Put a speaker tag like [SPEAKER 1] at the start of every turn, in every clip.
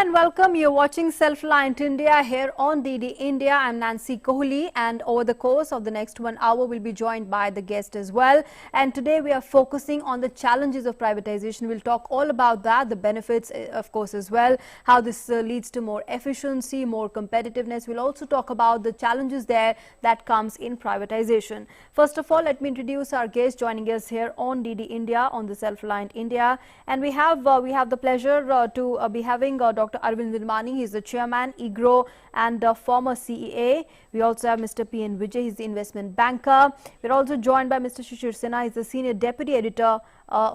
[SPEAKER 1] and welcome. You're watching Self-Reliant India here on DD India. I'm Nancy Kohli, and over the course of the next 1 hour, we'll be joined by the guest as well. And today we are focusing on the challenges of privatization. We'll talk all about that, the benefits, of course, as well, how this leads to more efficiency, more competitiveness. We'll also talk about the challenges there that comes in privatization. First of all, let me introduce our guest joining us here on DD India on the Self-Reliant India, and we have the pleasure to be having Dr. Arvind Virmani. He's the chairman, IGRO, and former CEA. We also have Mr. P.N. Vijay. He's the investment banker. We're also joined by Mr. Shishir Sinha. He's the senior deputy editor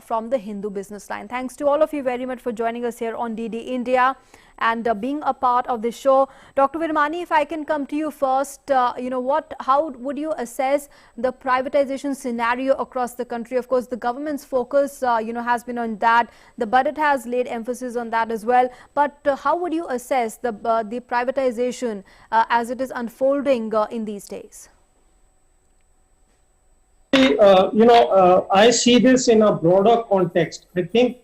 [SPEAKER 1] from the Hindu Business Line. Thanks to all of you very much for joining us here on DD India and being a part of this show. Dr. Virmani, if I can come to you first, how would you assess the privatization scenario across the country? Of course, the government's focus, has been on that. The budget has laid emphasis on that as well. But how would you assess the privatization as it is unfolding in these days?
[SPEAKER 2] I see this in a broader context. I think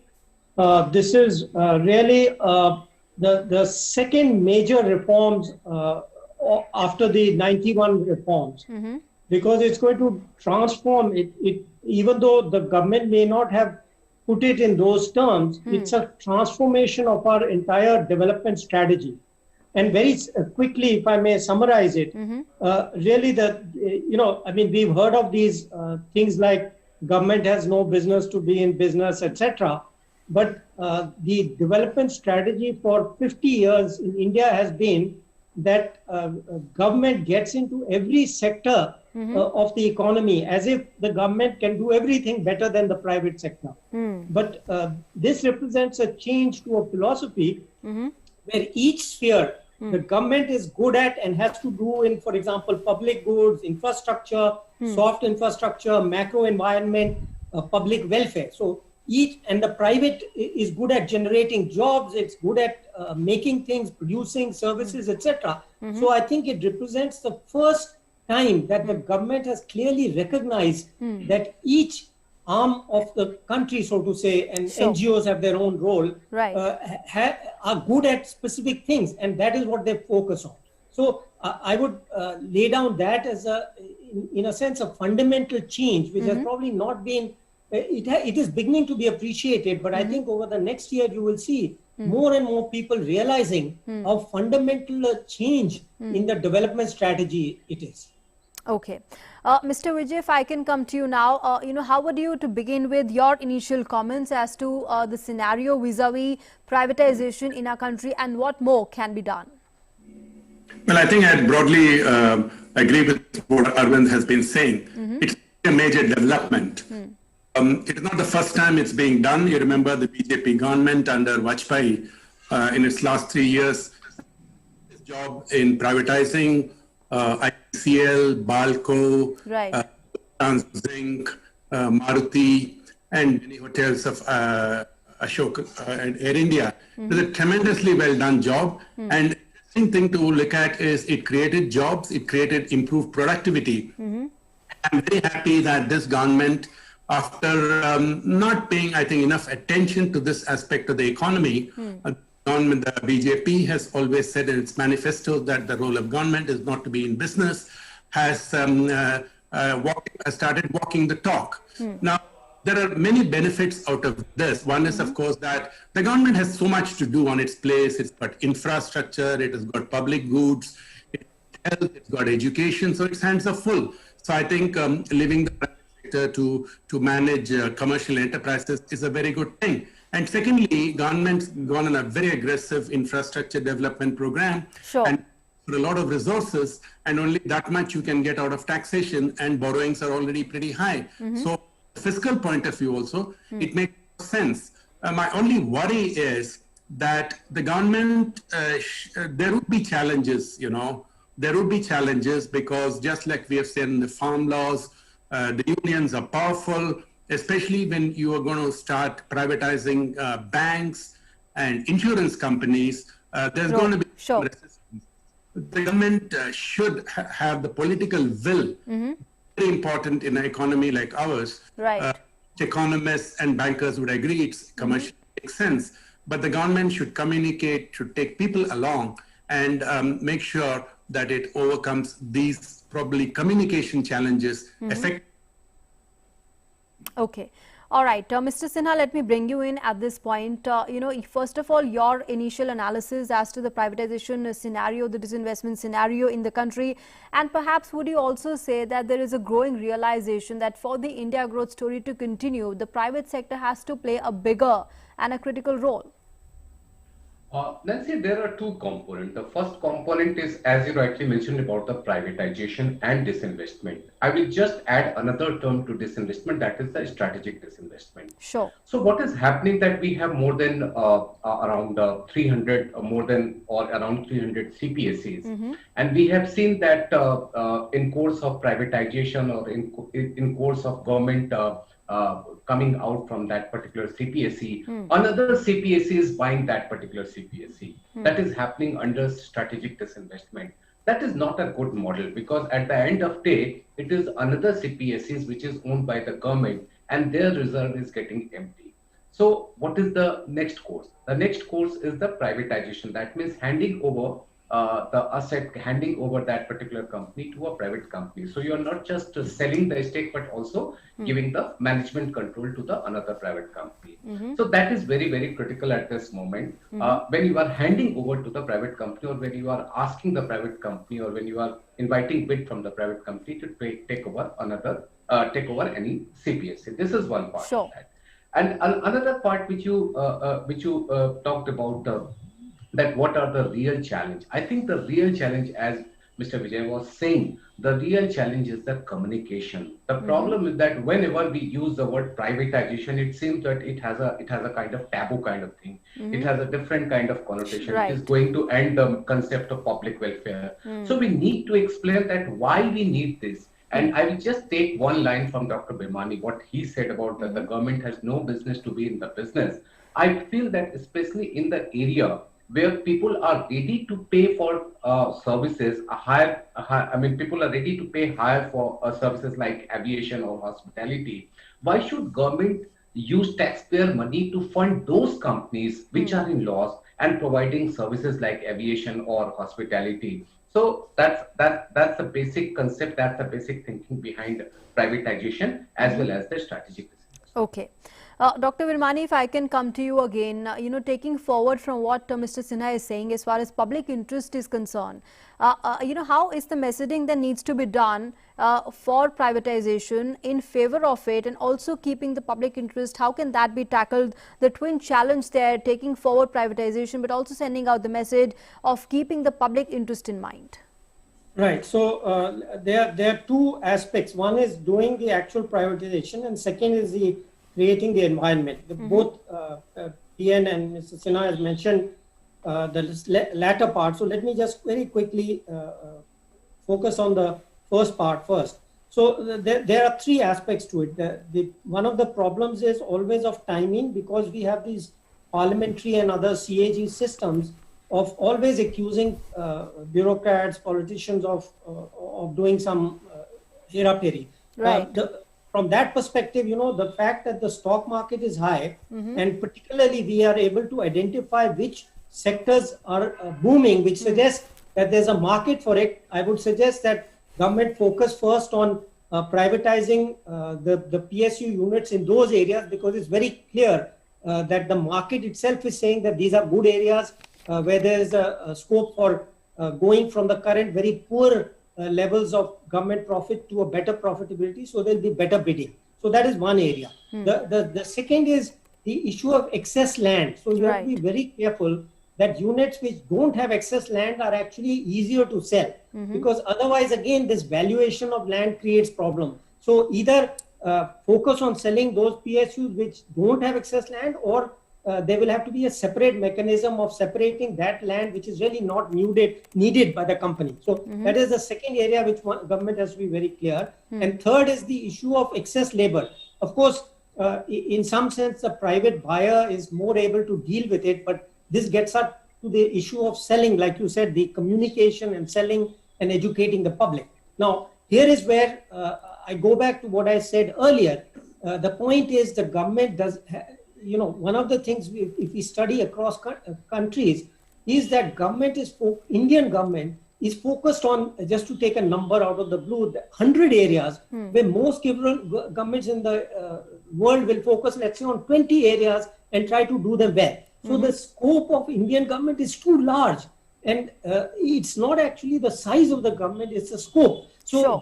[SPEAKER 2] this is really the second major reforms after the 91 reforms, because it's going to transform it. Even though the government may not have put it in those terms, it's a transformation of our entire development strategy. And very quickly, if I may summarize it, really we've heard of these things like government has no business to be in business, etc. But the development strategy for 50 years in India has been that government gets into every sector of the economy, as if the government can do everything better than the private sector. But this represents a change to a philosophy where each sphere the government is good at and has to do in, for example, public goods, infrastructure, soft infrastructure, macro environment, public welfare. So and the private is good at generating jobs, it's good at making things, producing services, etc. So I think it represents the first time that the government has clearly recognized that each arm of the country, so to say, and NGOs have their own role, are good at specific things, and that is what they focus on. So I would lay down that as in a sense, a fundamental change, which has probably not been. It is beginning to be appreciated, but I think over the next year you will see more and more people realizing how fundamental a change in the development strategy it is.
[SPEAKER 1] Okay. Mr. Vijay, if I can come to you now, how would you, to begin with, your initial comments as to the scenario vis-a-vis privatization in our country and what more can be done?
[SPEAKER 3] Well, I think I broadly agree with what Arvind has been saying. It's a major development. It is not the first time it's being done. You remember the BJP government under Vajpayee in its last 3 years, its job in privatizing ICL, Balco, Zinc, Maruti, and many hotels of Ashok and Air India. It was a tremendously well done job. And the interesting thing to look at is it created jobs, it created improved productivity. I'm very happy that this government, after not paying, I think, enough attention to this aspect of the economy, the BJP has always said in its manifesto that the role of government is not to be in business, has started walking the talk. Now, there are many benefits out of this. One is, of course, that the government has so much to do on its place. It's got infrastructure, it has got public goods, it's health, it's got education, so its hands are full. So I think leaving the private sector to manage commercial enterprises is a very good thing. And secondly, government's gone on a very aggressive infrastructure development program and for a lot of resources, and only that much you can get out of taxation, and borrowings are already pretty high. So fiscal point of view also, it makes sense. My only worry is that the government, there would be challenges, there would be challenges because just like we have said in the farm laws, the unions are powerful, especially when you are going to start privatizing banks and insurance companies. There's going to be resistance. The government should have the political will, very important in an economy like ours. Economists and bankers would agree it's commercially makes sense. but the government should communicate, should take people along and make sure that it overcomes these probably communication challenges effectively.
[SPEAKER 1] Okay. All right, Mr. Sinha, let me bring you in at this point. First of all, your initial analysis as to the privatization scenario, the disinvestment scenario in the country, and perhaps would you also say that there is a growing realization that for the India growth story to continue, the private sector has to play a bigger and a critical role?
[SPEAKER 4] Nancy, there are two components. The first component is, as you rightly mentioned, about the privatization and disinvestment. I will just add another term to disinvestment, that is the strategic disinvestment.
[SPEAKER 1] Sure.
[SPEAKER 4] So what is happening that we have more than around 300, more than or around 300 CPSEs, and we have seen that in course of privatization or in course of government coming out from that particular CPSE, another CPSE is buying that particular CPSE. That is happening under strategic disinvestment. That is not a good model, because at the end of day, it is another CPSEs which is owned by the government and their reserve is getting empty. So what is the next course? The next course is the privatization. That means handing over the asset, handing over that particular company to a private company. So you are not just selling the stake, but also giving the management control to the another private company. So that is very, very critical at this moment. When you are handing over to the private company, or when you are asking the private company, or when you are inviting bid from the private company to take over any CPSE. This is one part of that. And another part which you talked about, that what are the real challenge? I think the real challenge, as Mr. Vijay was saying, the real challenge is the communication. The problem is that whenever we use the word privatization, it seems that it has a kind of taboo kind of thing. It has a different kind of connotation. It is going to end the concept of public welfare. So we need to explain that why we need this. And I will just take one line from Dr. Bhimani, what he said about that the government has no business to be in the business. I feel that especially in the area where people are ready to pay for services, people are ready to pay higher for services like aviation or hospitality. Why should government use taxpayer money to fund those companies which are in loss and providing services like aviation or hospitality? So that's the basic concept, that's the basic thinking behind privatization as well as the strategic business.
[SPEAKER 1] Okay. Dr. Virmani, if I can come to you again, taking forward from what Mr. Sinha is saying as far as public interest is concerned, how is the messaging that needs to be done for privatization in favor of it, and also keeping the public interest? How can that be tackled? The twin challenge there, taking forward privatization, but also sending out the message of keeping the public interest in mind.
[SPEAKER 2] Right. So there are two aspects. One is doing the actual privatization, and second is the creating the environment. Both PN and Mr. Sinha has mentioned the latter part. So let me just very quickly focus on the first part first. So there are three aspects to it. One of the problems is always of timing, because we have these parliamentary and other CAG systems of always accusing bureaucrats, politicians of doing some hera-peri.
[SPEAKER 1] Right.
[SPEAKER 2] From that perspective, the fact that the stock market is high, and particularly we are able to identify which sectors are booming, which suggests that there's a market for it. I would suggest that government focus first on privatizing the PSU units in those areas, because it's very clear that the market itself is saying that these are good areas where there is a scope for going from the current very poor levels of government profit to a better profitability, so there'll be better bidding. So that is one area. The second is the issue of excess land. So you have to be very careful that units which don't have excess land are actually easier to sell, because otherwise again this valuation of land creates problem. So either focus on selling those PSUs which don't have excess land, or there will have to be a separate mechanism of separating that land which is really not needed by the company. So that is the second area which government has to be very clear. And third is the issue of excess labor. Of course, in some sense, the private buyer is more able to deal with it, but this gets up to the issue of selling, like you said, the communication and selling and educating the public. Now, here is where I go back to what I said earlier. The point is the government one of the things if we study across countries is that Indian government is focused on, just to take a number out of the blue, 100 areas where most governments in the world will focus, let's say, on 20 areas and try to do them well. So the scope of Indian government is too large, and it's not actually the size of the government, it's the scope. So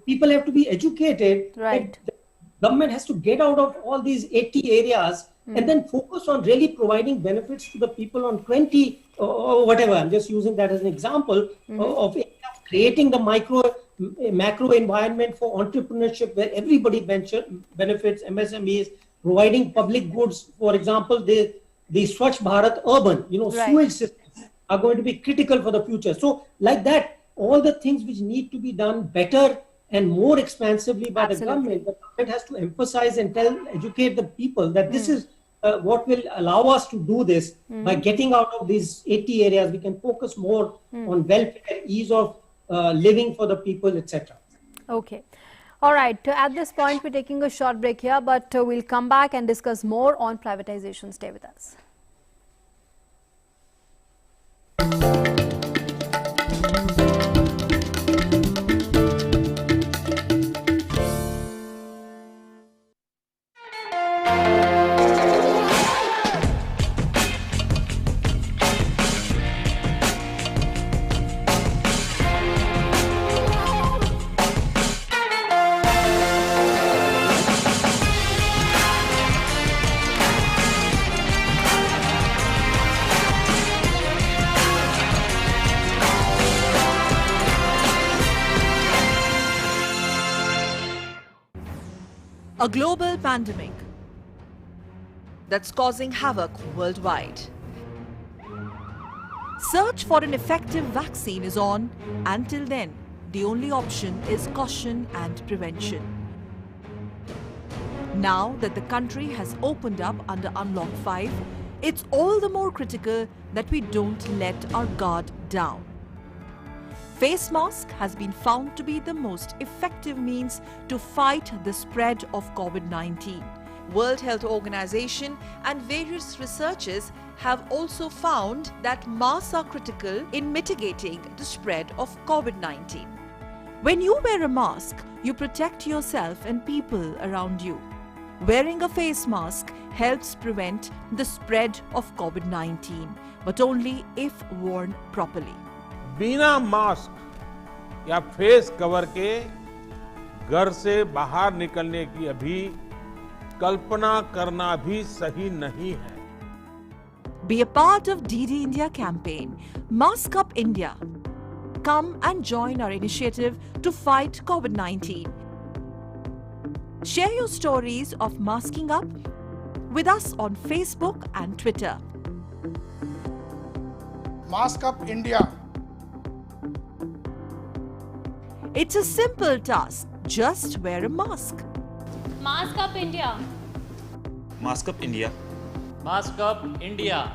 [SPEAKER 2] people have to be educated.
[SPEAKER 1] Right.
[SPEAKER 2] The government has to get out of all these 80 areas and then focus on really providing benefits to the people on 20 or whatever. I'm just using that as an example of creating the macro environment for entrepreneurship where everybody benefits, MSMEs, providing public goods. For example, the Swachh Bharat urban, sewage systems are going to be critical for the future. So like that, all the things which need to be done better and more expansively by the government has to emphasize and educate the people that this is what will allow us to do this. By getting out of these 80 areas, we can focus more on welfare, ease of living for the people, etc.
[SPEAKER 1] Okay. All right. At this point, we're taking a short break here, but we'll come back and discuss more on privatization. Stay with us.
[SPEAKER 5] A global pandemic that's causing havoc worldwide. Search for an effective vaccine is on. Until then, the only option is caution and prevention. Now that the country has opened up under Unlock 5, it's all the more critical that we don't let our guard down. Face mask has been found to be the most effective means to fight the spread of COVID-19. World Health Organization and various researchers have also found that masks are critical in mitigating the spread of COVID-19. When you wear a mask, you protect yourself and people around you. Wearing a face mask helps prevent the spread of COVID-19, but only if worn properly.
[SPEAKER 6] बिना mask या face cover के घर से बाहर निकलने की अभी कल्पना करना भी सही नहीं है.
[SPEAKER 5] Be a part of DD India campaign. Mask Up India. Come and join our initiative to fight COVID-19. Share your stories of masking up with us on Facebook and Twitter.
[SPEAKER 7] Mask Up India.
[SPEAKER 5] It's a simple task. Just wear a mask.
[SPEAKER 8] Mask Up India.
[SPEAKER 9] Mask Up India.
[SPEAKER 8] Mask Up India.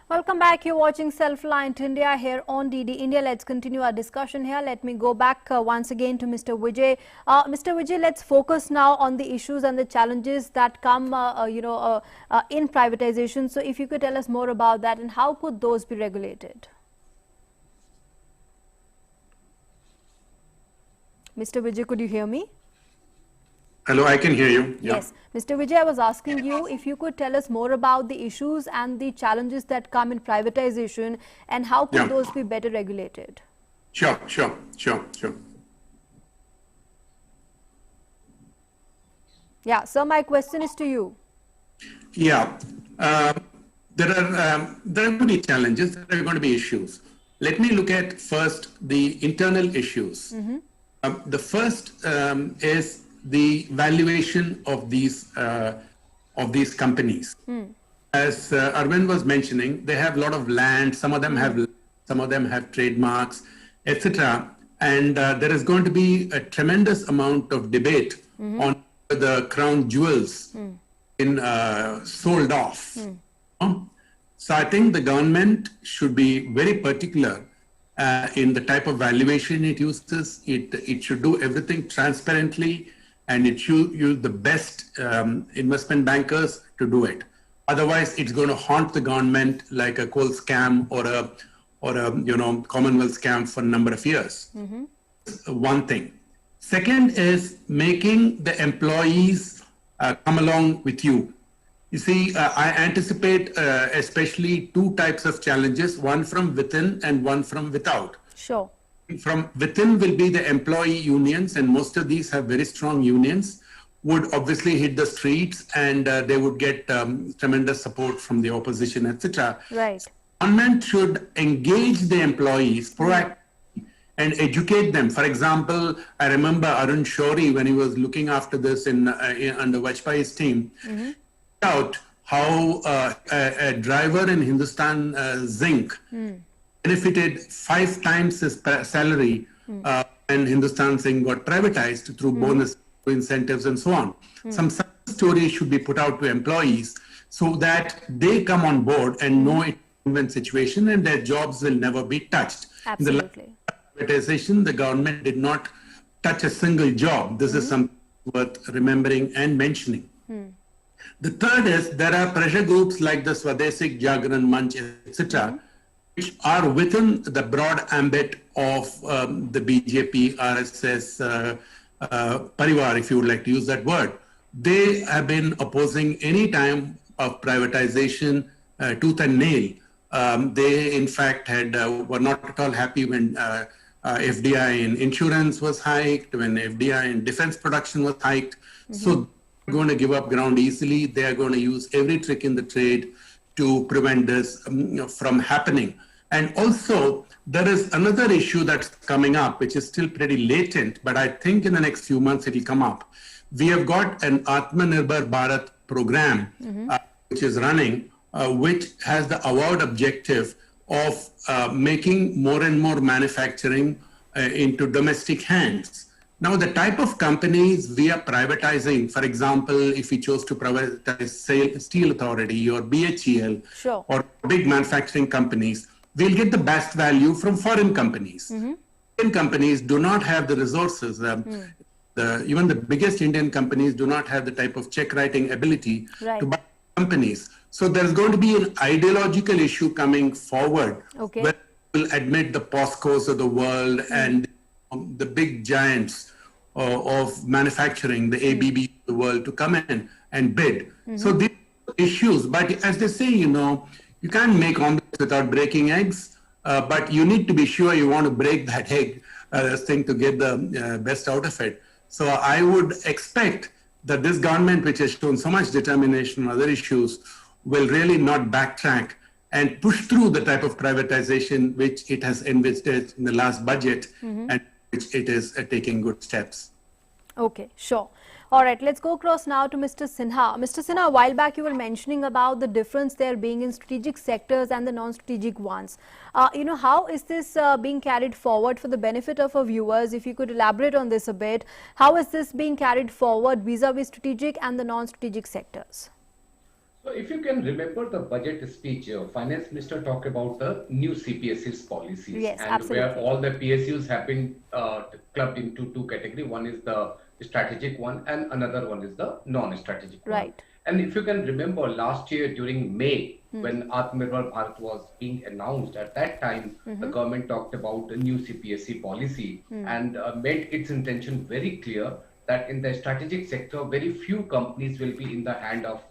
[SPEAKER 1] Welcome back. You're watching Self-Reliant India here on DD India. Let's continue our discussion here. Let me go back once again to Mr. Vijay. Mr. Vijay, let's focus now on the issues and the challenges that come, in privatization. So, if you could tell us more about that and how could those be regulated? Mr. Vijay, could you hear me?
[SPEAKER 3] Hello, I can hear you. Yeah.
[SPEAKER 1] Yes. Mr. Vijay, I was asking you if you could tell us more about the issues and the challenges that come in privatization and how could those be better regulated?
[SPEAKER 3] Sure.
[SPEAKER 1] Yeah, so my question is to you.
[SPEAKER 3] Yeah, there are many challenges, there are going to be issues. Let me look at first the internal issues. The first is the valuation of these companies. As Arvind was mentioning, they have a lot of land. Some of them have trademarks, etc. And there is going to be a tremendous amount of debate on the crown jewels in sold off. So I think the government should be very particular in the type of valuation it uses. It should do everything transparently, and it should use the best investment bankers to do it. Otherwise, it's going to haunt the government like a coal scam or a Commonwealth scam for a number of years. One thing. Second is making the employees come along with you. You see, I anticipate especially two types of challenges, one from within and one from without.
[SPEAKER 1] Sure.
[SPEAKER 3] From within will be the employee unions, and most of these have very strong unions, would obviously hit the streets, and they would get tremendous support from the opposition, etc.
[SPEAKER 1] Right.
[SPEAKER 3] Government should engage the employees proactively and educate them. For example, I remember Arun Shourie, when he was looking after this under Vajpayee's team, out how a driver in Hindustan Zinc benefited 5 times his salary when Hindustan Zinc got privatized through bonus incentives and so on. Some such stories should be put out to employees so that they come on board and know it's a win-win situation and their jobs will never be touched.
[SPEAKER 1] Absolutely.
[SPEAKER 3] In the privatization, the government did not touch a single job. This is something worth remembering and mentioning. The third is there are pressure groups like the Swadesik Jagran Manch, etc., which are within the broad ambit of the BJP, RSS, Parivar, if you would like to use that word. They have been opposing any time of privatization tooth and nail. They, in fact, were not at all happy when FDI in insurance was hiked, when FDI in defense production was hiked. So they're going to give up ground easily. They are going to use every trick in the trade to prevent this from happening. And also, there is another issue that's coming up, which is still pretty latent, but I think in the next few months it will come up. We have got an Atmanirbhar Bharat program, which is running, which has the avowed objective of making more and more manufacturing into domestic hands. Now, the type of companies we are privatizing, for example, if we chose to privatize Steel Authority or BHEL or big manufacturing companies, we'll get the best value from foreign companies. Indian companies do not have the resources. Even the biggest Indian companies do not have the type of check writing ability to buy companies. So there's going to be an ideological issue coming forward where we'll admit the POSCOs of the world and the big giants of manufacturing, the ABB of the world, to come in and bid. So these are issues, but as they say, you can't make omelets without breaking eggs, but you need to be sure you want to break that egg thing to get the best out of it. So I would expect that this government, which has shown so much determination on other issues, will really not backtrack and push through the type of privatization which it has envisaged in the last budget and which it is taking good steps.
[SPEAKER 1] Okay, sure. All right, let's go across now to Mr. Sinha. Mr. Sinha, a while back you were mentioning about the difference there being in strategic sectors and the non-strategic ones. How is this being carried forward for the benefit of our viewers? If you could elaborate on this a bit, how is this being carried forward vis-a-vis strategic and the non-strategic sectors?
[SPEAKER 4] So if you can remember the budget speech, Finance Minister talked about the new CPSE's policies,
[SPEAKER 1] yes,
[SPEAKER 4] and
[SPEAKER 1] absolutely,
[SPEAKER 4] where all the PSUs have been clubbed into two categories. One is the strategic one and another one is the non-strategic one.
[SPEAKER 1] Right.
[SPEAKER 4] And if you can remember last year during May, when Atmanirbhar Bharat was being announced, at that time, the government talked about a new CPSE policy and made its intention very clear that in the strategic sector, very few companies will be in the hand of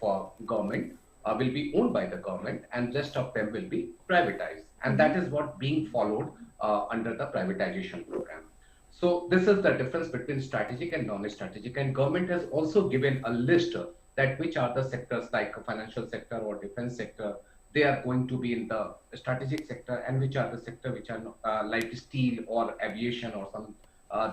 [SPEAKER 4] government, will be owned by the government, and rest of them will be privatized. And that is what being followed under the privatization program. So this is the difference between strategic and non-strategic. And government has also given a list that which are the sectors like financial sector or defense sector, they are going to be in the strategic sector, and which are the sector which are like steel or aviation or some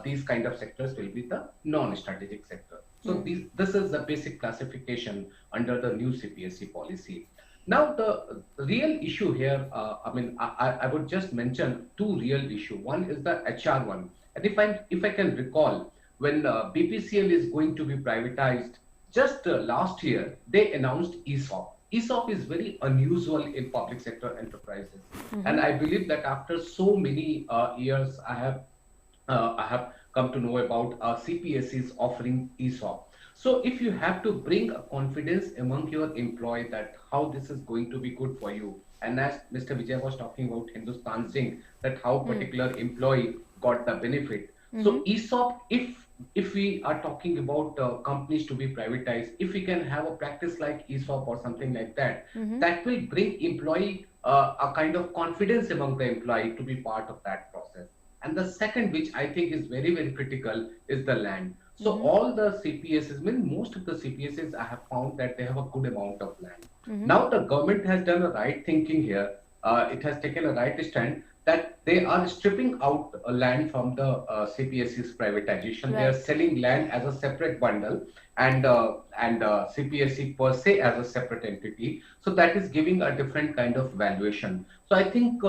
[SPEAKER 4] these kind of sectors will be the non-strategic sector. So this is the basic classification under the new CPSE policy. Now the real issue here, I would just mention two real issues. One is the HR one. And if I can recall, when BPCL is going to be privatized, just last year, they announced ESOP. ESOP is very unusual in public sector enterprises. And I believe that after so many years, I have come to know about CPSEs offering ESOP. So if you have to bring a confidence among your employee that how this is going to be good for you, and as Mr. Vijay was talking about Hindustan Zinc, that how particular employee got the benefit. So ESOP, if we are talking about companies to be privatized, if we can have a practice like ESOP or something like that, that will bring employee a kind of confidence among the employee to be part of that process. And the second, which I think is very, very critical, is the land. So all the CPSs, most of the CPSs, I have found that they have a good amount of land. Now the government has done a right thinking here. It has taken a right stand that they are stripping out land from the CPSE's privatization. They are selling land as a separate bundle and CPSE per se as a separate entity. So that is giving a different kind of valuation. So I think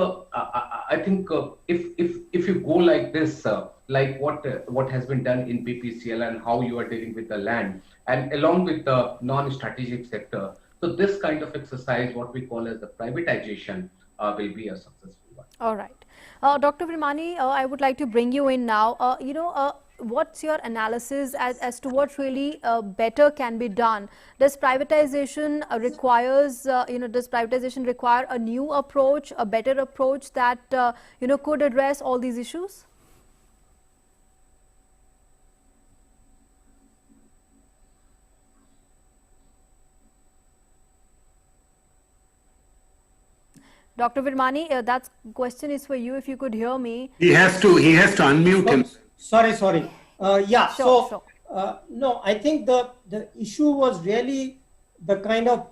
[SPEAKER 4] if you go like this, like what has been done in BPCL and how you are dealing with the land, and along with the non-strategic sector, so this kind of exercise, what we call as the privatization, will be a successful one.
[SPEAKER 1] All right. Dr. Virmani, I would like to bring you in now. What's your analysis as to what really better can be done? Does privatization does privatization require a new approach, a better approach that, could address all these issues? Dr. Virmani, that question is for you. If you could hear me.
[SPEAKER 3] He has to unmute him.
[SPEAKER 2] Sorry. Yeah.
[SPEAKER 1] Sure.
[SPEAKER 2] No, I think the issue was really the kind of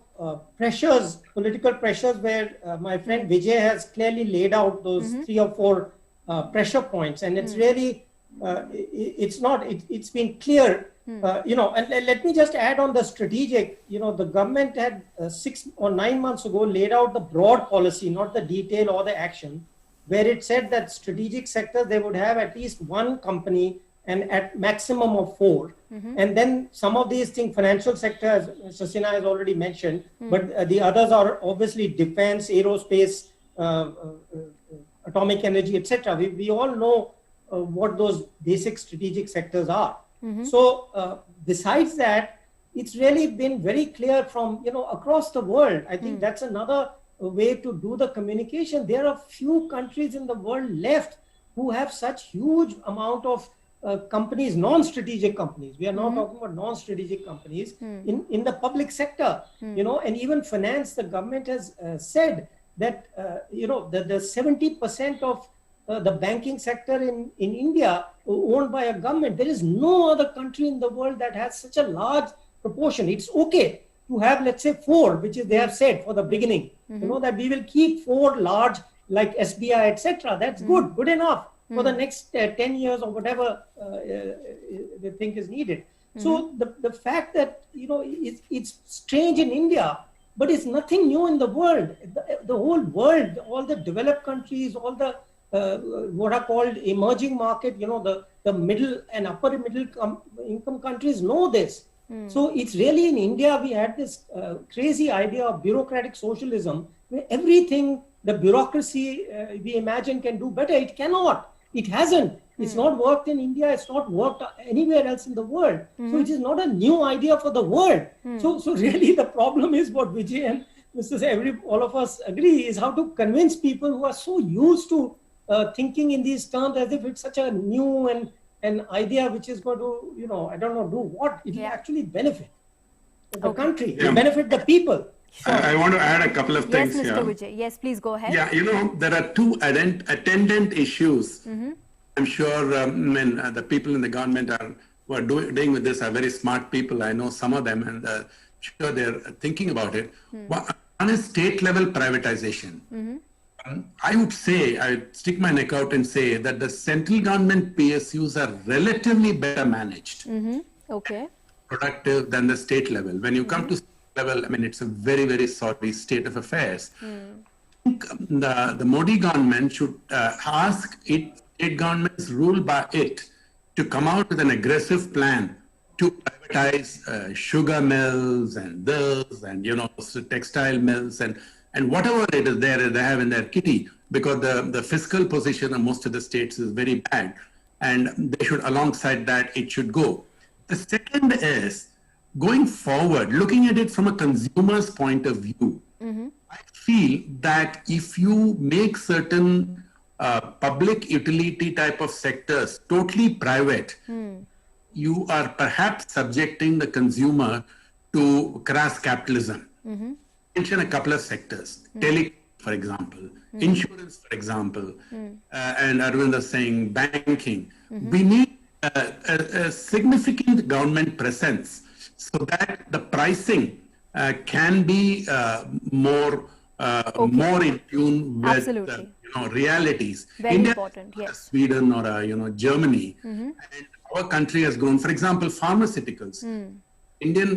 [SPEAKER 2] political pressures where my friend Vijay has clearly laid out those 3 or 4 pressure points, and it's really it's been clear. And let me just add on the strategic. The government had 6 or 9 months ago laid out the broad policy, not the detail or the action, where it said that strategic sector they would have at least 1 company and at maximum of 4. And then some of these things, financial sector, as Mr. Sinha has already mentioned, but the others are obviously defense, aerospace, atomic energy, etc. We all know what those basic strategic sectors are. So besides that, it's really been very clear from across the world. I think that's another way to do the communication. There are few countries in the world left who have such huge amount of companies, non-strategic companies. We are not talking about non-strategic companies in the public sector. And even finance, the government has said that the 70% of the banking sector in India owned by a government. There is no other country in the world that has such a large proportion. It's okay to have, let's say, 4, which is they have said for the beginning, that we will keep 4 large like SBI, etc. That's good enough for the next 10 years or whatever they think is needed. So the fact that, it's strange in India, but it's nothing new in the world. The whole world, all the developed countries, all the what are called emerging market, the middle and upper middle income countries know this. So it's really in India, we had this crazy idea of bureaucratic socialism, where everything, the bureaucracy we imagine can do better. It cannot. It hasn't. It's not worked in India. It's not worked anywhere else in the world. So it is not a new idea for the world. So really the problem is what Vijay and Mr. all of us agree is how to convince people who are so used to thinking in these terms as if it's such a new and an idea which is going to, do what? It will actually benefit the country, benefit the people.
[SPEAKER 3] Sure. I want to add a couple of things here.
[SPEAKER 1] Yes, Mr. Vijay. Yes, please go ahead.
[SPEAKER 3] Yeah, there are 2 attendant issues. I'm sure the people in the government who are doing with this are very smart people. I know some of them, and sure they're thinking about it. One is state level privatization. I would say, I'd stick my neck out and say that the central government PSUs are relatively better managed, productive than the state level. When you come to state level, it's a very, very sorry state of affairs. I think the Modi government should ask state governments ruled by it to come out with an aggressive plan to privatize sugar mills and this and textile mills and whatever it is they have in their kitty, because the fiscal position of most of the states is very bad, and they should, alongside that, it should go. The second is going forward, looking at it from a consumer's point of view. I feel that if you make certain public utility type of sectors totally private, you are perhaps subjecting the consumer to crass capitalism. Mention a couple of sectors: telecom, for example, insurance, for example, and Arvind is saying banking. We need a significant government presence so that the pricing can be more in tune with realities.
[SPEAKER 1] Very
[SPEAKER 3] India,
[SPEAKER 1] important, yes.
[SPEAKER 3] Sweden or Germany, and our country has grown. For example, pharmaceuticals. Indian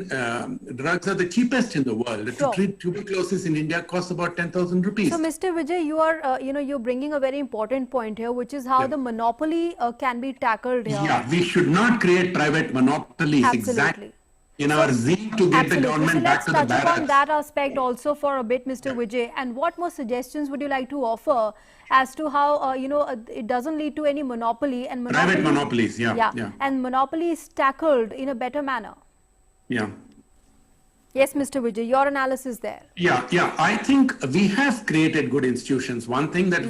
[SPEAKER 3] drugs are the cheapest in the world.
[SPEAKER 1] Sure.
[SPEAKER 3] To treat tuberculosis in India costs about 10,000 rupees.
[SPEAKER 1] So, Mr. Vijay, you are, you're bringing a very important point here, which is how the monopoly can be tackled here.
[SPEAKER 3] Yeah, we should not create private monopolies.
[SPEAKER 1] Absolutely.
[SPEAKER 3] Exactly. In our zeal to get the government back to the
[SPEAKER 1] let's touch upon
[SPEAKER 3] barracks.
[SPEAKER 1] that aspect also for a bit, Mr. Vijay. And what more suggestions would you like to offer as to how, it doesn't lead to any monopoly and
[SPEAKER 3] Private monopolies, yeah.
[SPEAKER 1] And monopoly is tackled in a better manner?
[SPEAKER 3] Yeah.
[SPEAKER 1] Yes, Mr. Vijay, your analysis there.
[SPEAKER 3] Yeah. I think we have created good institutions. One thing that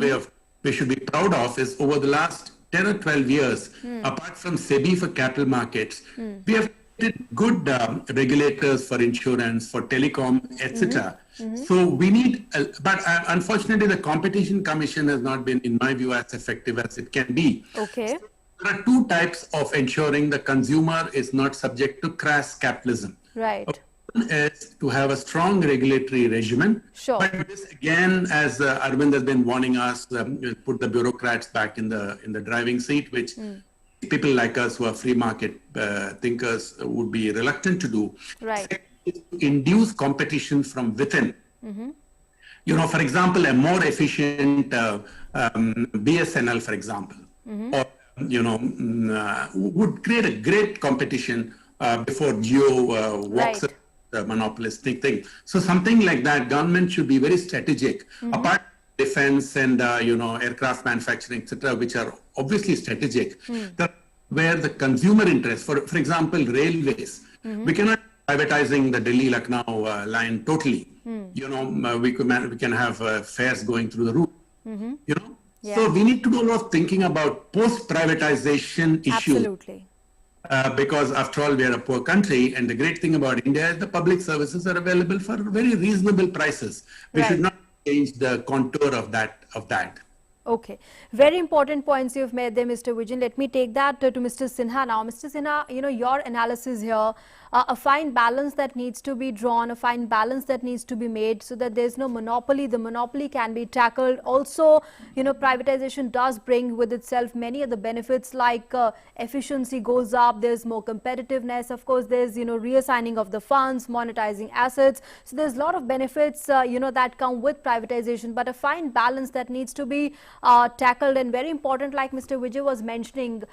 [SPEAKER 3] we should be proud of is over the last 10 or 12 years, apart from SEBI for capital markets, we have created good regulators for insurance, for telecom, etc. So we need, but unfortunately, the Competition Commission has not been, in my view, as effective as it can be.
[SPEAKER 1] Okay.
[SPEAKER 3] There are two types of ensuring the consumer is not subject to crass capitalism.
[SPEAKER 1] Right.
[SPEAKER 3] One is to have a strong regulatory regimen.
[SPEAKER 1] Sure.
[SPEAKER 3] But this, again, as Arvind has been warning us, put the bureaucrats back in the driving seat, which people like us who are free market thinkers would be reluctant to do.
[SPEAKER 1] Right.
[SPEAKER 3] Second is to induce competition from within. For example, a more efficient BSNL, for example, or would create a great competition before Jio walks up the monopolistic thing. So something like that, government should be very strategic. Apart from defense and aircraft manufacturing, etc., which are obviously strategic, where the consumer interest, for example, railways, we cannot privatizing the Delhi-Lucknow line totally. We can have fares going through the roof. So we need to do a lot of thinking about post-privatization issues.
[SPEAKER 1] Absolutely.
[SPEAKER 3] Because after all, we are a poor country, and the great thing about India is the public services are available for very reasonable prices. We should not change the contour of that.
[SPEAKER 1] Okay. Very important points you've made there, Mr. Vijay. Let me take that to Mr. Sinha now. Mr. Sinha, your analysis here, a fine balance that needs to be drawn, a fine balance that needs to be made so that there's no monopoly. The monopoly can be tackled. Also, privatization does bring with itself many of the benefits like efficiency goes up, there's more competitiveness. Of course, there's, reassigning of the funds, monetizing assets. So there's a lot of benefits, that come with privatization, but a fine balance that needs to be tackled, and very important, like Mr. Vijay was mentioning,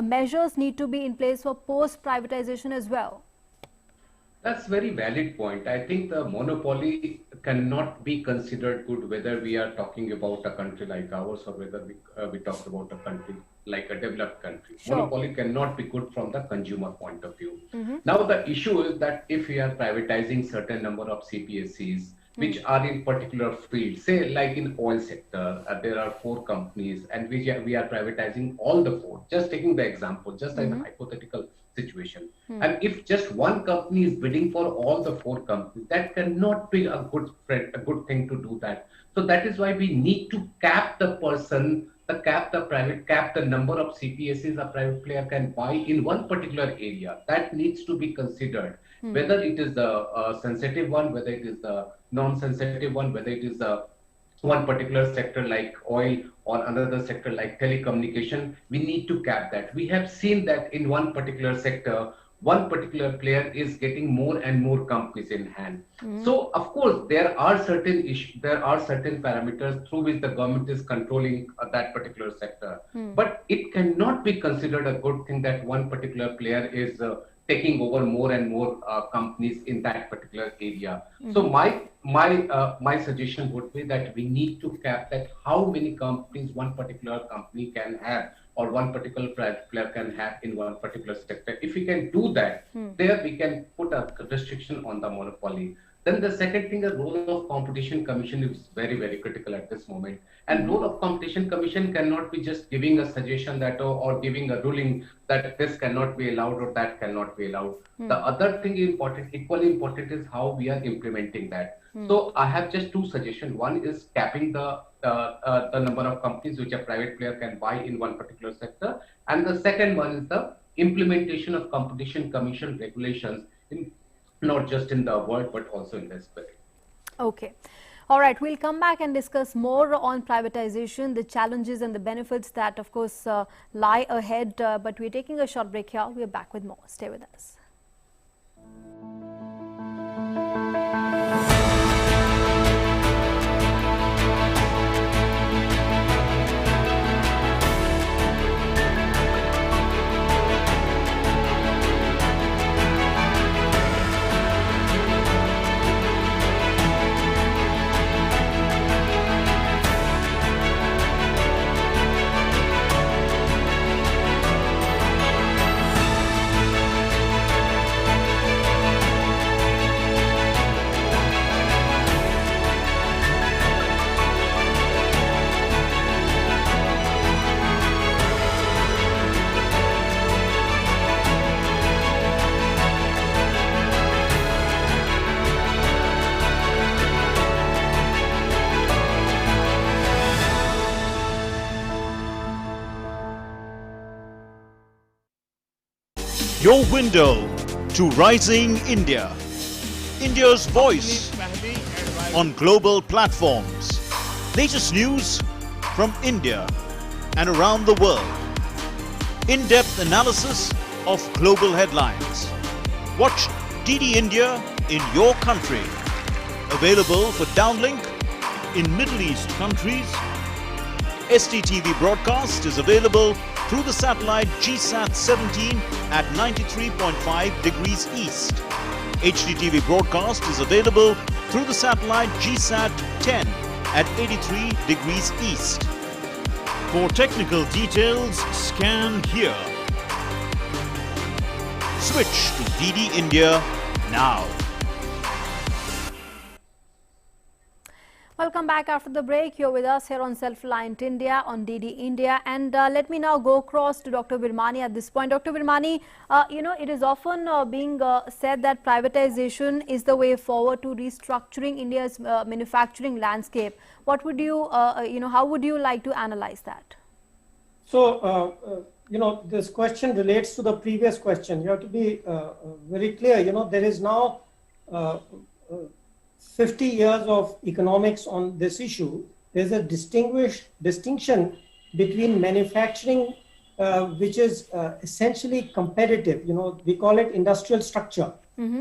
[SPEAKER 1] measures need to be in place for post-privatization as well.
[SPEAKER 4] That's very valid point. I think the monopoly cannot be considered good whether we are talking about a country like ours or whether we talk about a country like a developed country.
[SPEAKER 1] Sure.
[SPEAKER 4] Monopoly cannot be good from the consumer point of view. Now the issue is that if we are privatizing certain number of CPSCs, which are in particular fields, say like in oil sector, there are 4 companies and we are privatizing all the 4, just taking the example, just as a hypothetical situation. And if just one company is bidding for all the 4 companies, that cannot be a good thing to do that. So that is why we need to cap the number of CPSCs a private player can buy in one particular area. That needs to be considered. Whether it is the sensitive one, whether it is the non-sensitive one, whether it is one particular sector like oil or another sector like telecommunication, we need to cap that. We have seen that in one particular sector one particular player is getting more and more companies in hand. So of course there are certain issues, there are certain parameters through which the government is controlling that particular sector. But it cannot be considered a good thing that one particular player is taking over more and more companies in that particular area. So my suggestion would be that we need to cap that how many companies one particular company can have, or one particular player can have in one particular sector. If we can do that, there we can put a restriction on the monopoly. Then the second thing, the role of Competition Commission is very, very critical at this moment. And role of Competition Commission cannot be just giving a suggestion that or giving a ruling that this cannot be allowed or that cannot be allowed. The other thing equally important is how we are implementing that. So I have just two suggestions. One is capping the number of companies which a private player can buy in one particular sector. And the second one is the implementation of Competition Commission regulations in not just in the word, but also in the spirit.
[SPEAKER 1] Okay. All right, we'll come back and discuss more on privatization, the challenges and the benefits that, of course, lie ahead. But we're taking a short break here. We're back with more. Stay with us.
[SPEAKER 10] Your window to rising India. India's voice on global platforms. Latest news from India and around the world. In-depth analysis of global headlines. Watch DD India in your country. Available for downlink in Middle East countries. STTV broadcast is available through the satellite GSAT 17 at 93.5 degrees east. HDTV broadcast is available through the satellite GSAT 10 at 83 degrees east. For technical details, scan here. Switch to DD India now.
[SPEAKER 1] Welcome back after the break. You're with us here on Self-Reliant India on DD India, and let me now go across to Dr. Virmani at this point. Dr. Virmani, it is often being said that privatization is the way forward to restructuring India's manufacturing landscape. What would you, how would you like to analyze that?
[SPEAKER 2] So, this question relates to the previous question. You have to be very clear. There is now 50 years of economics on this issue. There's a distinction between manufacturing, which is essentially competitive. We call it industrial structure.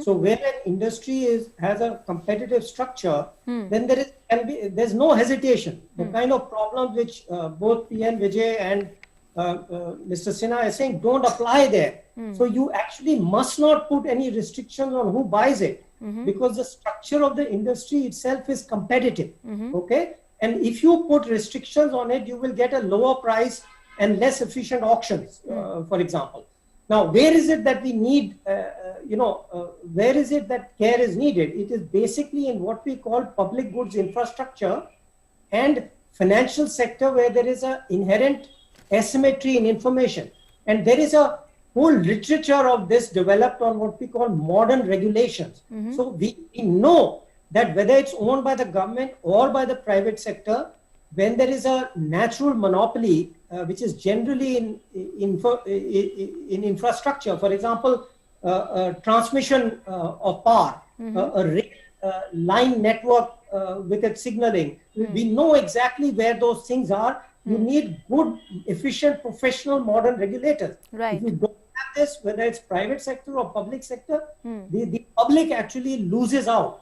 [SPEAKER 2] So when an industry has a competitive structure, then there's no hesitation. The kind of problems which both PN Vijay and Mr. Sinha is saying don't apply there. So you actually must not put any restrictions on who buys it. Because the structure of the industry itself is competitive, okay? And if you put restrictions on it, you will get a lower price and less efficient auctions, for example. Now, where is it that we need, where is it that care is needed? It is basically in what we call public goods infrastructure and financial sector, where there is an inherent asymmetry in information. And there is a whole literature of this developed on what we call modern regulations. So we know that whether it's owned by the government or by the private sector, when there is a natural monopoly, which is generally in infrastructure, for example, transmission of power, a line network with its signaling, we know exactly where those things are. You need good, efficient, professional, modern regulators.
[SPEAKER 1] Right.
[SPEAKER 2] If you don't have this, whether it's private sector or public sector, the public actually loses out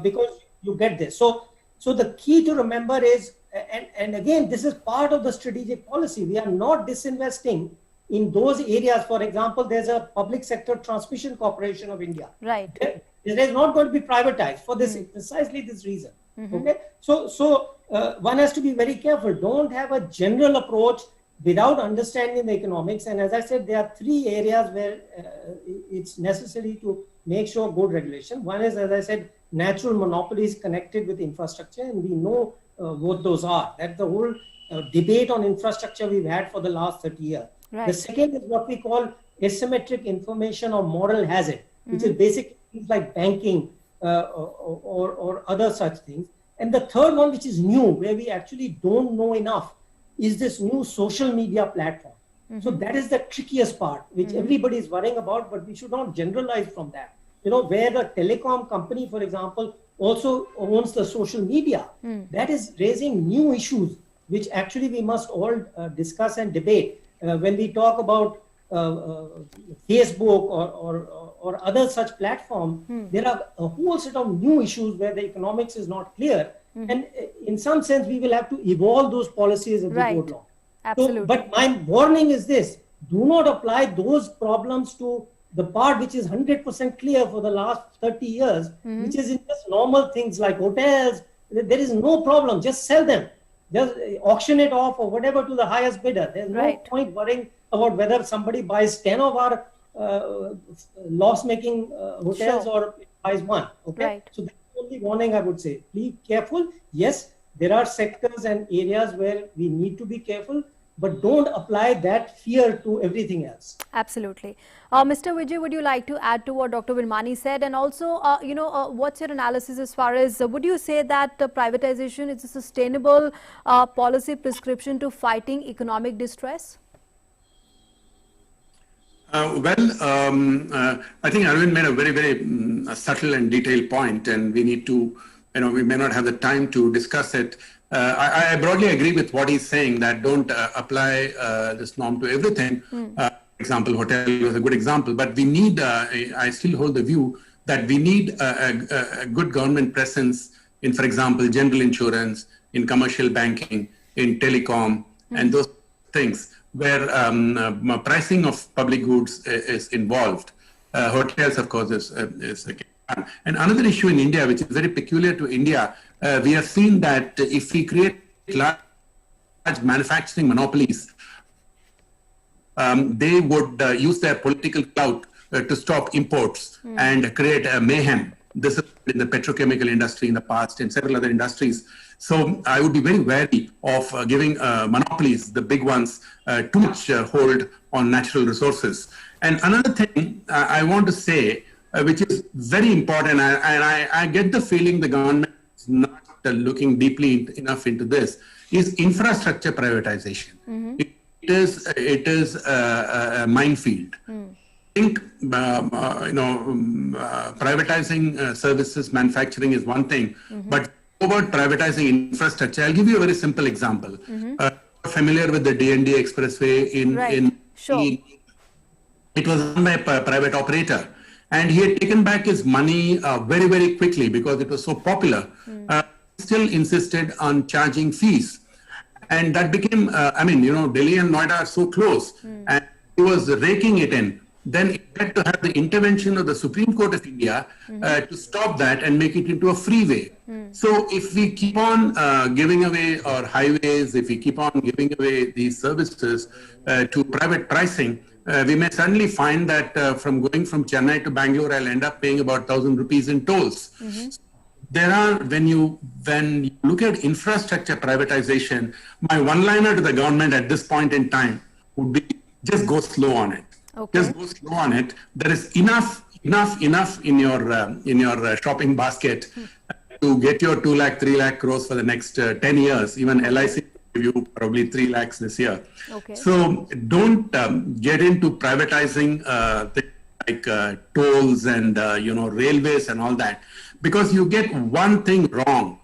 [SPEAKER 2] because you get this. So the key to remember is, and again, this is part of the strategic policy. We are not disinvesting in those areas. For example, there's a public sector transmission corporation of India.
[SPEAKER 1] Right.
[SPEAKER 2] It is not going to be privatized for this precisely this reason. Okay. So one has to be very careful. Don't have a general approach without understanding the economics. And as I said, there are three areas where it's necessary to make sure good regulation. One is, as I said, natural monopolies connected with infrastructure, and we know what those are. That's the whole debate on infrastructure we've had for the last 30 years.
[SPEAKER 1] Right.
[SPEAKER 2] The second is what we call asymmetric information or moral hazard, which is basically things like banking or other such things. And the third one, which is new, where we actually don't know enough, is this new social media platform. So that is the trickiest part, which everybody is worrying about, but we should not generalize from that. You know, where the telecom company, for example, also owns the social media. That is raising new issues, which actually we must all discuss and debate. When we talk about Facebook or other such platform, there are a whole set of new issues where the economics is not clear. And in some sense, we will have to evolve those policies as we go along.
[SPEAKER 1] Absolutely.
[SPEAKER 2] So, but my warning is this: do not apply those problems to the part which is 100% clear for the last 30 years, which is in just normal things like hotels. There is no problem. Just sell them. Just auction it off or whatever to the highest bidder. There's no point worrying about whether somebody buys 10 of our loss-making hotels or buys one. Okay, so that's the only warning I would say. Be careful. Yes, there are sectors and areas where we need to be careful, but don't apply that fear to everything else.
[SPEAKER 1] Absolutely. Mr. Vijay, would you like to add to what Dr. Virmani said? And also, what's your analysis as far as, would you say that privatization is a sustainable policy prescription to fighting economic distress?
[SPEAKER 3] I think Arvind made a very, very subtle and detailed point, and we need to, we may not have the time to discuss it. I broadly agree with what he's saying, that don't apply this norm to everything. For example, hotel was a good example, but we need, I still hold the view that we need a good government presence in, for example, general insurance, in commercial banking, in telecom, and those things where pricing of public goods is involved. Hotels, of course, is and another issue in India, which is very peculiar to India, we have seen that if we create large manufacturing monopolies, they would use their political clout to stop imports and create a mayhem. This is in the petrochemical industry in the past and several other industries. So I would be very wary of giving monopolies, the big ones, too much hold on natural resources. And another thing I want to say, which is very important, and I get the feeling the government is not looking deeply enough into this, is infrastructure privatization. It is a minefield. I think privatizing services, manufacturing is one thing, but about privatizing infrastructure, I'll give you a very simple example. Familiar with the D&D Expressway it was run by a private operator, and he had taken back his money very, very quickly because it was so popular. Still insisted on charging fees. And that became, Delhi and Noida are so close, and he was raking it in. Then it had to have the intervention of the Supreme Court of India to stop that and make it into a freeway. So if we keep on giving away our highways, if we keep on giving away these services to private pricing, we may suddenly find that from going from Chennai to Bangalore, I'll end up paying about 1,000 rupees in tolls. There are, when you look at infrastructure privatization, my one-liner to the government at this point in time would be just go slow on it. Just go slow on it. There is enough in your shopping basket to get your 2 lakh, 3 lakh crores for the next 10 years. Even LIC will give you probably 3 lakhs this year. So don't get into privatizing things like tolls and railways and all that. Because you get one thing wrong,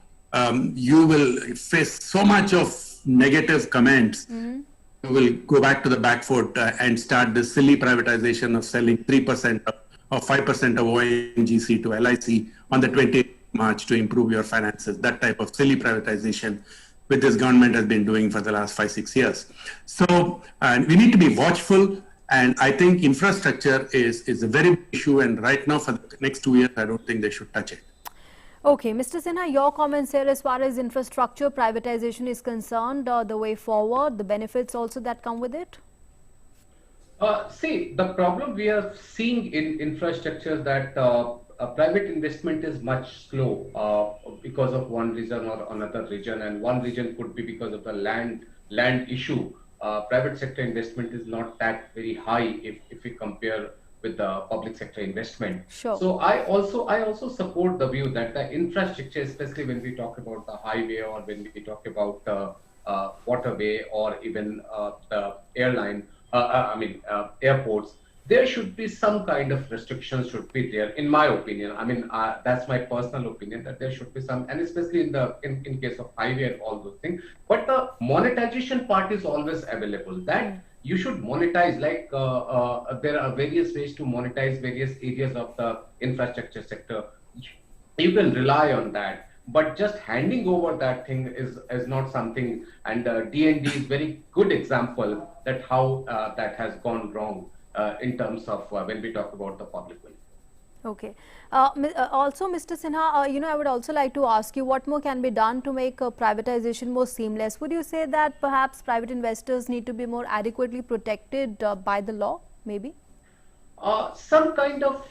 [SPEAKER 3] you will face so much of negative comments. will go back to the back foot and start this silly privatization of selling 3% or 5% of ONGC to LIC on the 20th March to improve your finances. That type of silly privatization which this government has been doing for the last 5-6 years. So we need to be watchful. And I think infrastructure is a very big issue. And right now, for the next 2 years, I don't think they should touch it.
[SPEAKER 1] Okay, Mr. Sinha, your comments here as far as infrastructure privatization is concerned, the way forward, the benefits also that come with it?
[SPEAKER 4] See, the problem we are seeing in infrastructure that private investment is much slow because of one reason or another reason, and one reason could be because of the land issue. Private sector investment is not that very high if we compare with the public sector investment.
[SPEAKER 1] Sure.
[SPEAKER 4] So I also support the view that the infrastructure, especially when we talk about the highway or when we talk about waterway or even the airline, airports, there should be some kind of restrictions should be there, in my opinion. I mean, that's my personal opinion, that there should be some, and especially in case of highway and all those things. But the monetization part is always available. That you should monetize, like there are various ways to monetize various areas of the infrastructure sector. You can rely on that. But just handing over that thing is not something, and D&D is very good example that how that has gone wrong in terms of when we talk about the public will.
[SPEAKER 1] Okay. Also, Mr. Sinha, I would also like to ask you what more can be done to make privatization more seamless. Would you say that perhaps private investors need to be more adequately protected by the law, maybe?
[SPEAKER 4] Some kind of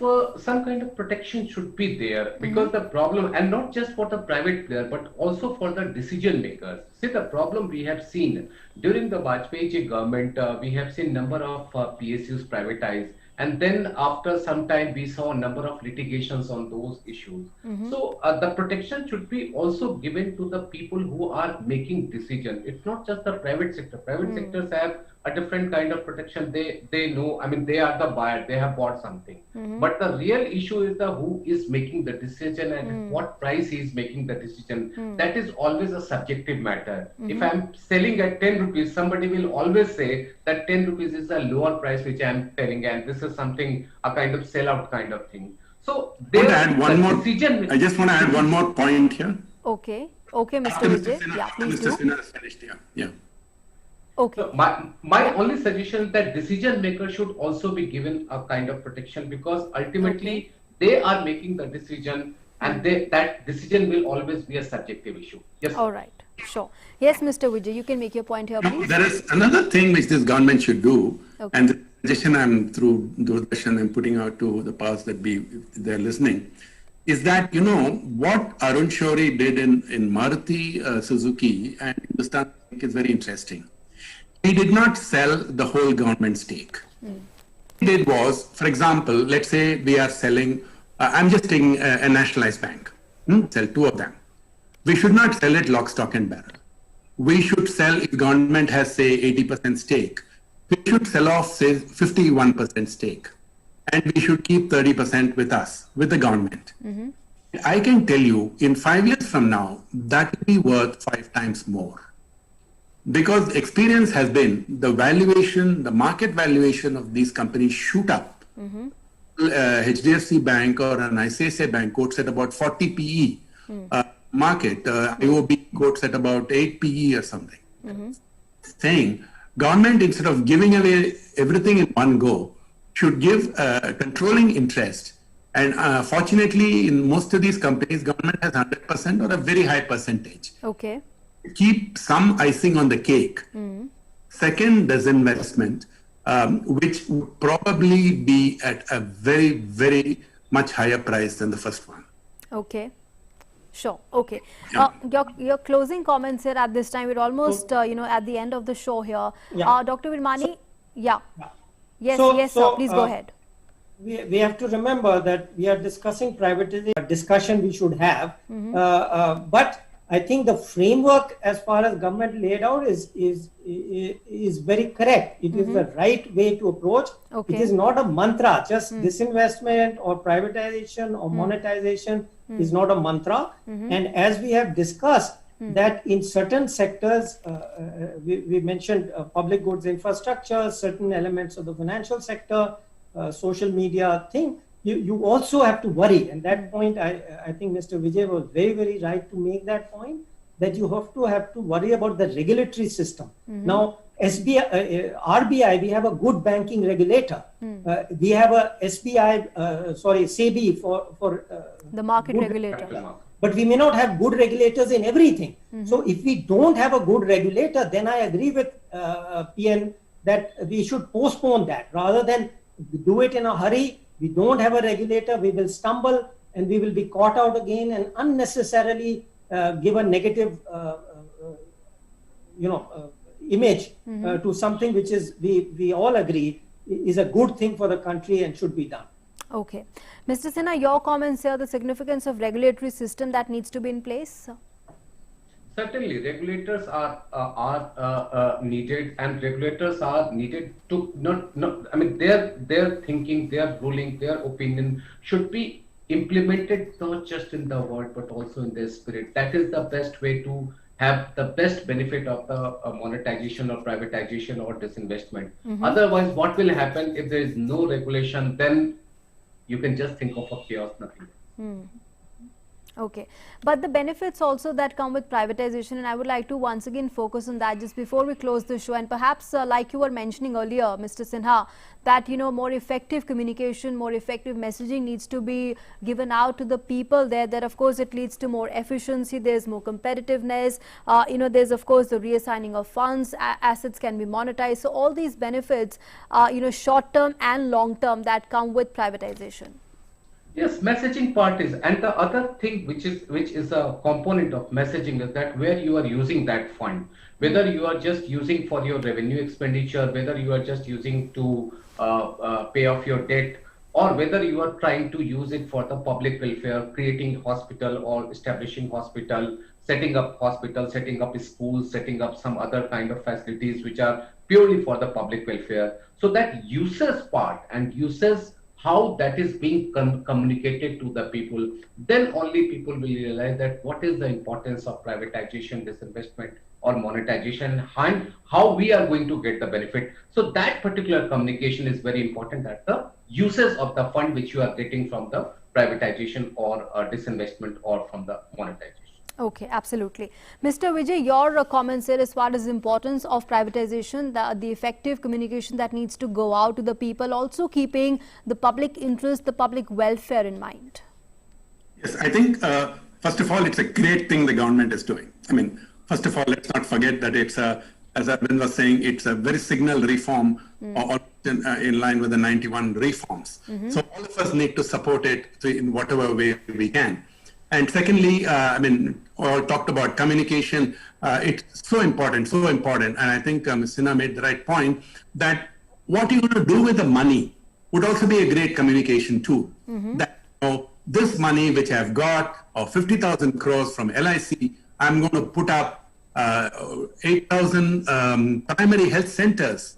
[SPEAKER 4] protection should be there, because the problem, and not just for the private player, but also for the decision makers. See, the problem we have seen during the Vajpayee government, we have seen number of PSUs privatized, and then after some time we saw a number of litigations on those issues. So the protection should be also given to the people who are making decisions. It's not just the private sector. Private sectors have a different kind of protection. They know, I mean, they are the buyer, they have bought something. But the real issue is the who is making the decision and at what price he is making the decision. That is always a subjective matter. If I'm selling at 10 rupees, somebody will always say that 10 rupees is a lower price which I'm selling, and this is something, a kind of sellout kind of thing. So there
[SPEAKER 3] I just want to add one more point here.
[SPEAKER 1] Okay. Okay, Mr. Vijay. Yeah, please do.
[SPEAKER 3] Mr. Sinha has finished here. Yeah.
[SPEAKER 1] Okay.
[SPEAKER 4] So my only suggestion is that decision makers should also be given a kind of protection, because ultimately they are making the decision, and that decision will always be a subjective issue. Yes.
[SPEAKER 1] All right. Sure. Yes, Mr. Vijay, you can make your point here, please.
[SPEAKER 3] There is another thing which this government should do, and the suggestion I'm through Doordarshan I'm putting out to the powers that be, if they're listening, is that, what Arun Shourie did in Maruti Suzuki and Hindustan is very interesting. He did not sell the whole government stake. What he did was, for example, let's say we are selling, I'm just taking a nationalized bank, sell 2 of them. We should not sell it lock, stock and barrel. We should sell, if government has say 80% stake, we should sell off say 51% stake. And we should keep 30% with us, with the government. I can tell you, in 5 years from now, that will be worth 5 times more. Because experience has been the valuation, the market valuation of these companies shoot up. HDFC Bank or an ICICI Bank quotes at about 40 PE market. IOB quotes at about 8 PE or something. Saying government, instead of giving away everything in one go, should give controlling interest. And fortunately, in most of these companies, government has 100% or a very high percentage.
[SPEAKER 1] Okay.
[SPEAKER 3] Keep some icing on the cake. Second, disinvestment, which would probably be at a very, very much higher price than the first one.
[SPEAKER 1] Okay. Sure. Okay. Your closing comments here at this time. We're almost, at the end of the show here. Dr. Virmani, Yes, sir. Please go ahead.
[SPEAKER 2] We have to remember that we are discussing privatization, a discussion we should have. But I think the framework as far as government laid out is very correct. It is the right way to approach. It is not a mantra. Just disinvestment or privatization or monetization is not a mantra. And as we have discussed, that in certain sectors, we mentioned public goods infrastructure, certain elements of the financial sector, social media thing, you also have to worry. And that point, I think Mr. Vijay was very, very right to make that point, that you have to worry about the regulatory system. Now, RBI, we have a good banking regulator. We have a SEBI for
[SPEAKER 1] the market
[SPEAKER 2] good
[SPEAKER 1] regulator.
[SPEAKER 2] But we may not have good regulators in everything. So if we don't have a good regulator, then I agree with PN that we should postpone that rather than do it in a hurry. We don't have a regulator, we will stumble and we will be caught out again and unnecessarily give a negative image to something which is, we all agree, is a good thing for the country and should be done.
[SPEAKER 1] Okay. Mr. Sinha, your comments here, the significance of regulatory system that needs to be in place?
[SPEAKER 4] Certainly, regulators are needed, and regulators are needed to I mean, their thinking, their ruling, their opinion should be implemented not just in the word but also in their spirit. That is the best way to have the best benefit of the monetization or privatization or disinvestment. Otherwise, what will happen if there is no regulation? Then you can just think of a chaos, nothing.
[SPEAKER 1] Okay, but the benefits also that come with privatization, and I would like to once again focus on that just before we close the show, and perhaps like you were mentioning earlier, Mr. Sinha, that more effective communication, more effective messaging needs to be given out to the people there, that of course it leads to more efficiency, there's more competitiveness, there's of course the reassigning of funds, assets can be monetized, so all these benefits, short term and long term that come with privatization.
[SPEAKER 4] Yes, messaging part is, and the other thing which is a component of messaging is that where you are using that fund, whether you are just using for your revenue expenditure, whether you are just using to pay off your debt, or whether you are trying to use it for the public welfare, creating hospital or establishing hospital, setting up hospital, setting up schools, setting up some other kind of facilities which are purely for the public welfare. So that users part and users, how that is being communicated to the people, then only people will realize that what is the importance of privatization, disinvestment or monetization, and how we are going to get the benefit. So that particular communication is very important, that the uses of the fund which you are getting from the privatization or disinvestment or from the monetization.
[SPEAKER 1] Okay, absolutely. Mr. Vijay, your comments here as far as the importance of privatization, the effective communication that needs to go out to the people, also keeping the public interest, the public welfare in mind.
[SPEAKER 3] Yes, I think, first of all, it's a great thing the government is doing. I mean, first of all, let's not forget that it's as Arvind was saying, it's a very signal reform in line with the 91 reforms. So all of us need to support it in whatever way we can. And secondly, I mean, all talked about communication. It's so important. And I think Ms. Sinha made the right point that what you're going to do with the money would also be a great communication tool. That this money which I've got, of 50,000 crores from LIC, I'm going to put up 8,000 primary health centers,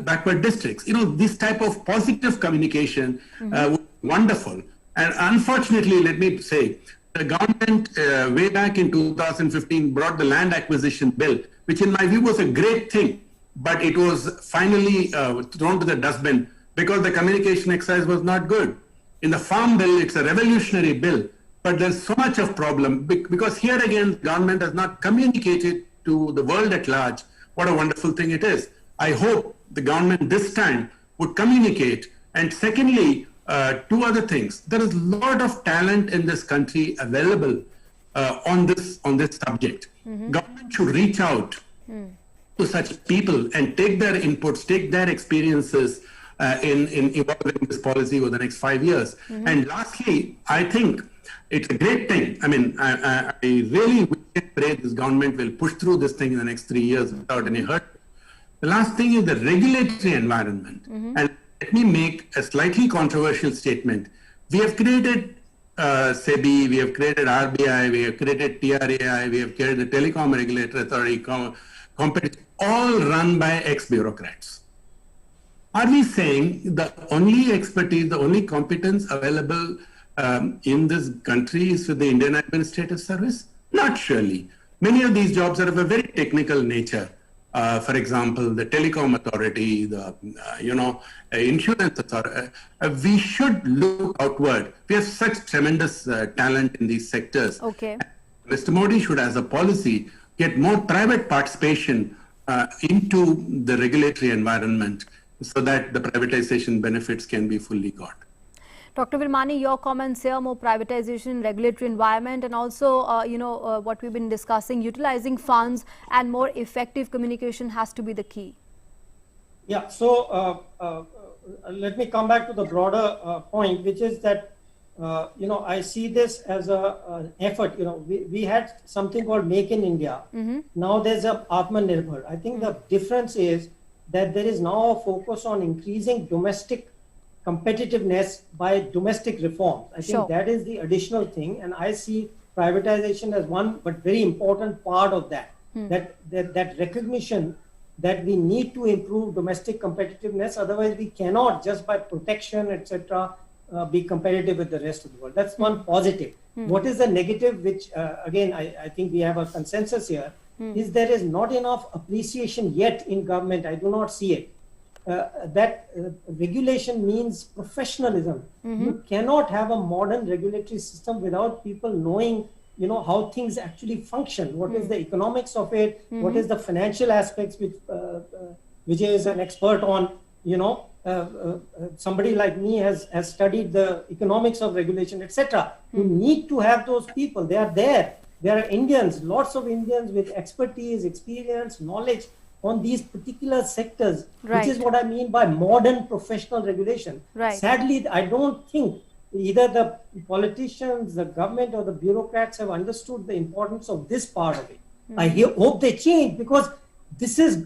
[SPEAKER 3] backward districts. This type of positive communication would be wonderful. And unfortunately, let me say, the government way back in 2015 brought the land acquisition bill, which in my view was a great thing, but it was finally thrown to the dustbin because the communication exercise was not good. In the farm bill, it's a revolutionary bill, but there's so much of problem because here again, government has not communicated to the world at large what a wonderful thing it is. I hope the government this time would communicate. And secondly, two other things. There is a lot of talent in this country available on this subject. Government should reach out to such people and take their inputs, take their experiences in evolving this policy over the next 5 years. And lastly, I think it's a great thing. I mean, I really wish and pray this government will push through this thing in the next 3 years without any hurt. The last thing is the regulatory environment. And let me make a slightly controversial statement. We have created SEBI, we have created RBI, we have created TRAI, we have created the Telecom Regulatory Authority, competition, all run by ex-bureaucrats. Are we saying the only expertise, the only competence available in this country is with the Indian Administrative Service? Not really. Many of these jobs are of a very technical nature. For example, the telecom authority, the insurance authority. We should look outward. We have such tremendous talent in these sectors.
[SPEAKER 1] Okay.
[SPEAKER 3] Mr. Modi should, as a policy, get more private participation into the regulatory environment so that the privatization benefits can be fully got.
[SPEAKER 1] Dr. Virmani, your comments here, more privatization, regulatory environment, and also, what we've been discussing, utilizing funds and more effective communication has to be the key.
[SPEAKER 2] Yeah, so let me come back to the broader point, which is that, I see this as an effort. We had something called Make in India. Now there's a Atmanirbhar. I think the difference is that there is now a focus on increasing domestic competitiveness by domestic reforms. I think that is the additional thing, and I see privatization as one but very important part of that. That recognition that we need to improve domestic competitiveness, otherwise we cannot just by protection, etc., be competitive with the rest of the world. That's one positive. What is the negative, which again I think we have a consensus here, is there is not enough appreciation yet in government. I do not see it. That regulation means professionalism. You cannot have a modern regulatory system without people knowing, how things actually function. What is the economics of it? What is the financial aspects, which Vijay is an expert on. Somebody like me has studied the economics of regulation, etc. You need to have those people. They are there. There are Indians, lots of Indians with expertise, experience, knowledge on these particular sectors, which is what I mean by modern professional regulation. Sadly, I don't think either the politicians, the government, or the bureaucrats have understood the importance of this part of it. I hope they change, because this is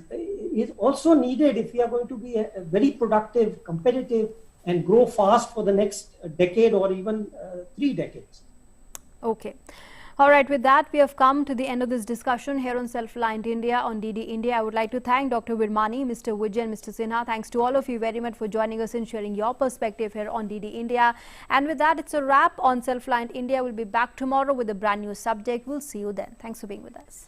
[SPEAKER 2] also needed if we are going to be a very productive, competitive, and grow fast for the next decade or even 3 decades.
[SPEAKER 1] Okay. All right, with that, we have come to the end of this discussion here on Self-Reliant India on DD India. I would like to thank Dr. Virmani, Mr. Vijay, and Mr. Sinha. Thanks to all of you very much for joining us and sharing your perspective here on DD India. And with that, it's a wrap on Self-Reliant India. We'll be back tomorrow with a brand new subject. We'll see you then. Thanks for being with us.